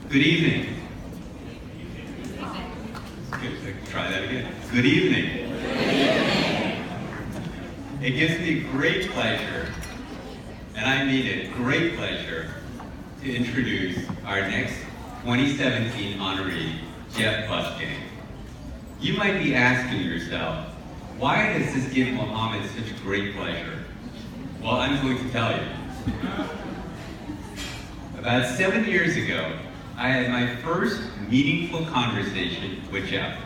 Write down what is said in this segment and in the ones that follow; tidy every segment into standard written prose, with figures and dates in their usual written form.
Good evening. Good. Try that again. Good evening. It gives me great pleasure, and I mean it, great pleasure, to introduce our next 2017 honoree, Jeff Bussgang. You might be asking yourself, why does this give Mohammed such great pleasure? Well, I'm going to tell you. About 7 years ago, I had my first meaningful conversation with Jeff.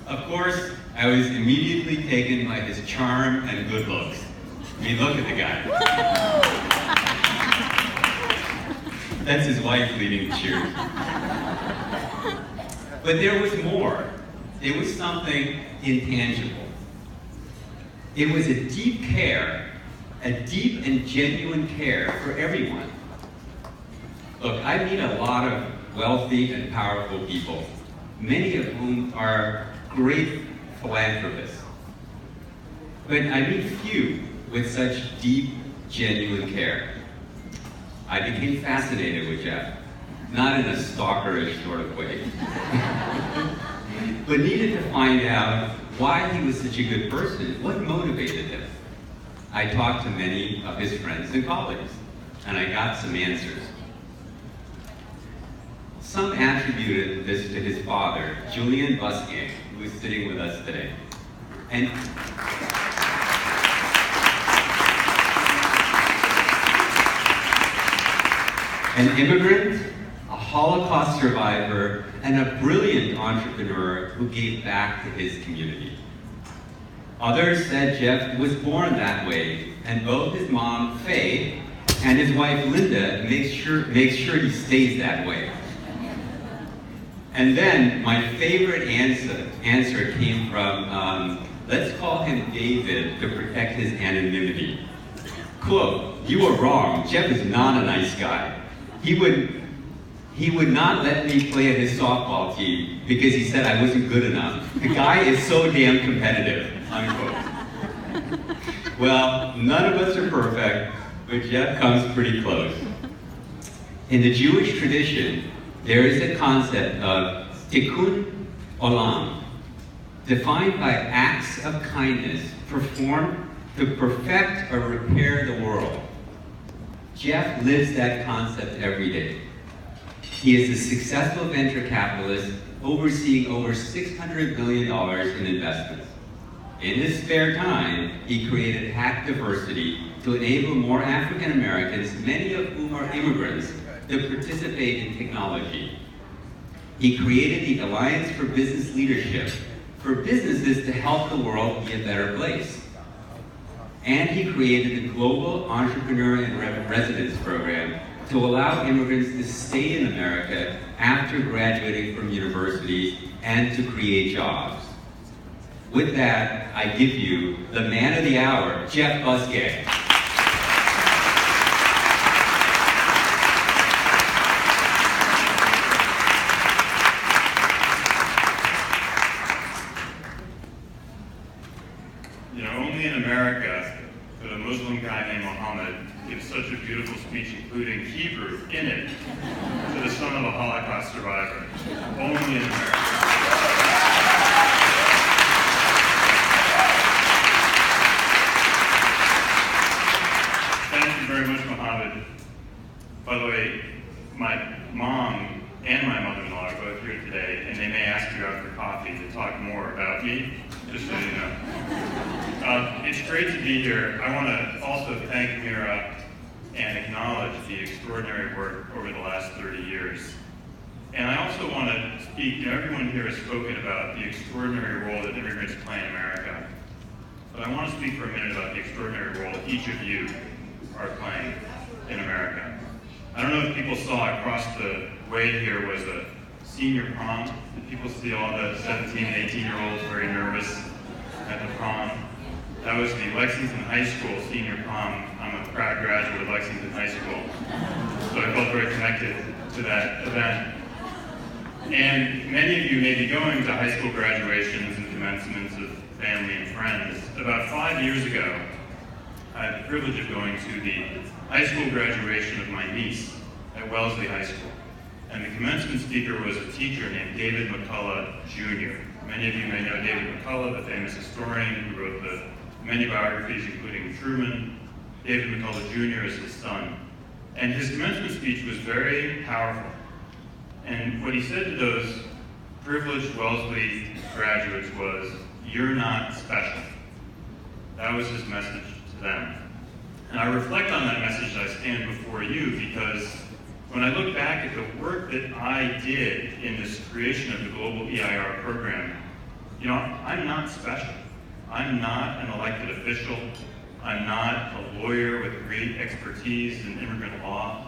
Of course, I was immediately taken by his charm and good looks. I mean, look at the guy. That's his wife leading the cheers. But there was more. There was something intangible. It was a deep care, a deep and genuine care for everyone. Look, I meet a lot of wealthy and powerful people, many of whom are great philanthropists. But I meet few with such deep, genuine care. I became fascinated with Jeff, not in a stalkerish sort of way, but needed to find out why he was such a good person, what motivated him. I talked to many of his friends and colleagues, and I got some answers. Some attributed this to his father, Julian Bussgang, who is sitting with us today. And an immigrant, a Holocaust survivor, and a brilliant entrepreneur who gave back to his community. Others said Jeff was born that way, and both his mom, Faye, and his wife, Linda, makes sure he stays that way. And then my favorite answer came from, let's call him David to protect his anonymity. Quote, "You are wrong, Jeff is not a nice guy. He would not let me play at his softball team because he said I wasn't good enough. The guy is so damn competitive," unquote. Well, none of us are perfect, but Jeff comes pretty close. In the Jewish tradition, there is a concept of tikkun olam, defined by acts of kindness performed to perfect or repair the world. Jeff lives that concept every day. He is a successful venture capitalist overseeing over $600 million in investments. In his spare time, he created Hack Diversity to enable more African Americans, many of whom are immigrants, to participate in technology. He created the Alliance for Business Leadership for businesses to help the world be a better place. And he created the Global Entrepreneur in Residence program to allow immigrants to stay in America after graduating from universities and to create jobs. With that, I give you the man of the hour, Jeff Bussgang. Only in America could a Muslim guy named Muhammad give such a beautiful speech, including Hebrew in it, to the son of a Holocaust survivor. Only in America. Thank you very much, Muhammad. By the way, my mom and my mother-in-law are both here today, and they may ask you after coffee to talk more about me, just so you know. It's great to be here. I want to also thank MIRA and acknowledge the extraordinary work over the last 30 years. And I also want to speak, everyone here has spoken about the extraordinary role that immigrants play in America. But I want to speak for a minute about the extraordinary role that each of you are playing in America. I don't know if people saw across the way here was a senior prom. Did people see all the 17 and 18-year-olds very nervous at the prom? That was the Lexington High School senior prom. I'm a proud graduate of Lexington High School, so I felt very connected to that event. And many of you may be going to high school graduations and commencements of family and friends. About 5 years ago, I had the privilege of going to the high school graduation of my niece at Wellesley High School. And the commencement speaker was a teacher named David McCullough, Jr. Many of you may know David McCullough, the famous historian who wrote the many biographies, including Truman. David McCullough Jr. is his son. And his commencement speech was very powerful. And what he said to those privileged Wellesley graduates was, "You're not special." That was his message to them. And I reflect on that message as I stand before you, because when I look back at the work that I did in this creation of the global EIR program, you know, I'm not special. I'm not an elected official. I'm not a lawyer with great expertise in immigrant law.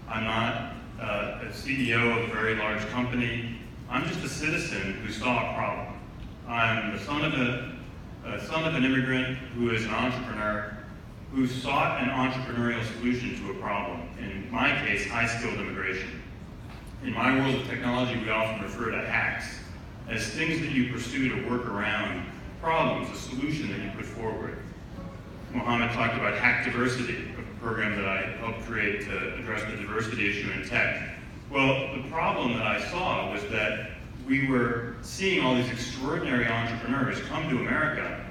I'm not a CEO of a very large company. I'm just a citizen who saw a problem. I'm the son of an immigrant who is an entrepreneur, who sought an entrepreneurial solution to a problem. In my case, high-skilled immigration. In my world of technology, we often refer to hacks as things that you pursue to work around problems, a solution that you put forward. Mohammed talked about Hack Diversity, a program that I helped create to address the diversity issue in tech. Well, the problem that I saw was that we were seeing all these extraordinary entrepreneurs come to America,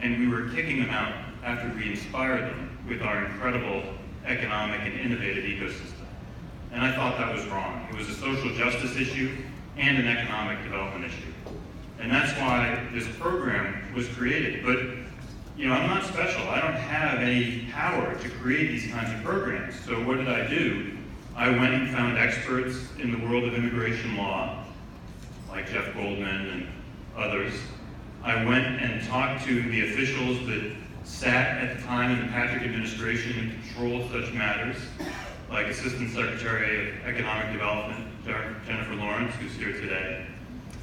and we were kicking them out after we inspired them with our incredible economic and innovative ecosystem. And I thought that was wrong. It was a social justice issue and an economic development issue. And that's why this program was created. But, you know, I'm not special. I don't have any power to create these kinds of programs. So what did I do? I went and found experts in the world of immigration law, like Jeff Goldman and others. I went and talked to the officials that sat at the time in the Patrick administration and controlled such matters, like Assistant Secretary of Economic Development, Jennifer Lawrence, who's here today.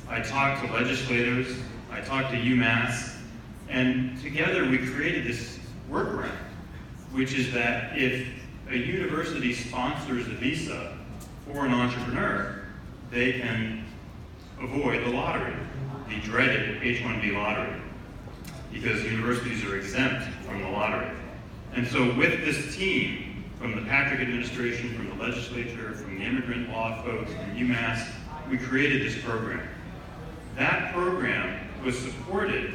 I talked to legislators, I talked to UMass, and together we created this workaround, which is that if a university sponsors a visa for an entrepreneur, they can avoid the lottery, the dreaded H-1B lottery, because universities are exempt from the lottery. And so with this team, from the Patrick administration, from the legislature, from the immigrant law folks, from UMass, we created this program. That program was supported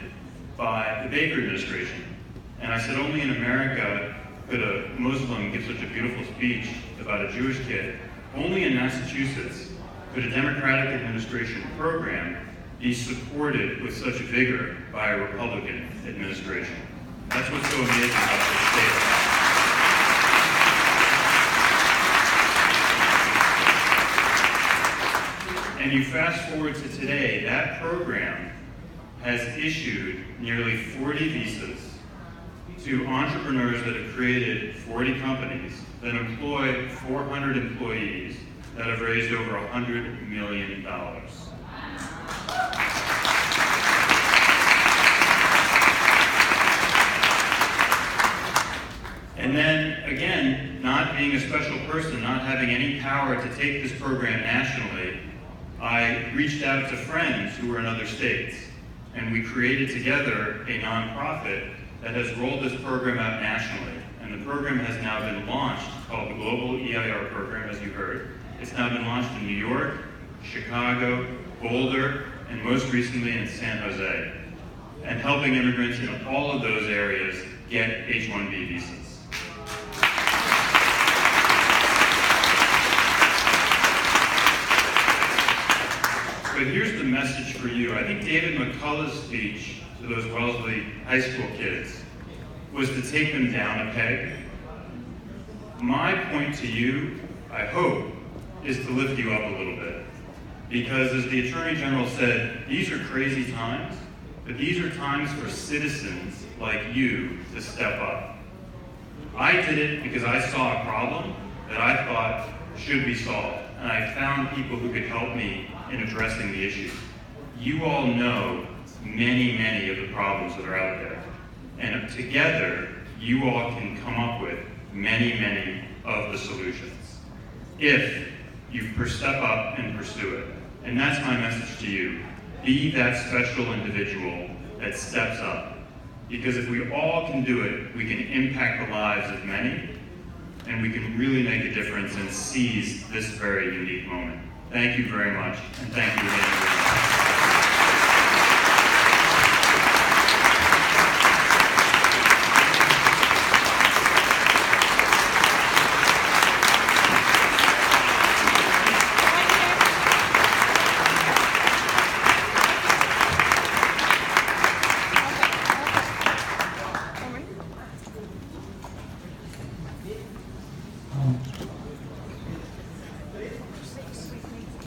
by the Baker administration. And I said, only in America could a Muslim give such a beautiful speech about a Jewish kid. Only in Massachusetts could a Democratic administration program be supported with such vigor by a Republican administration. That's what's so amazing about this state. And you fast forward to today, that program has issued nearly 40 visas to entrepreneurs that have created 40 companies that employ 400 employees that have raised over $100 million. And then, again, not being a special person, not having any power to take this program nationally, I reached out to friends who were in other states, and we created together a nonprofit that has rolled this program out nationally. And the program has now been launched, called the Global EIR Program, as you heard. It's now been launched in New York, Chicago, Boulder, and most recently in San Jose, and helping immigrants in all of those areas get H-1B visas. But here's the message for you. I think David McCullough's speech to those Wellesley high school kids was to take them down a peg. My point to you, I hope, is to lift you up a little bit. Because as the Attorney General said, these are crazy times, but these are times for citizens like you to step up. I did it because I saw a problem that I thought should be solved, and I found people who could help me in addressing the issue. You all know many, many of the problems that are out there, and together, you all can come up with many, many of the solutions, if you step up and pursue it. And that's my message to you. Be that special individual that steps up. Because if we all can do it, we can impact the lives of many, and we can really make a difference and seize this very unique moment. Thank you very much, and thank you again.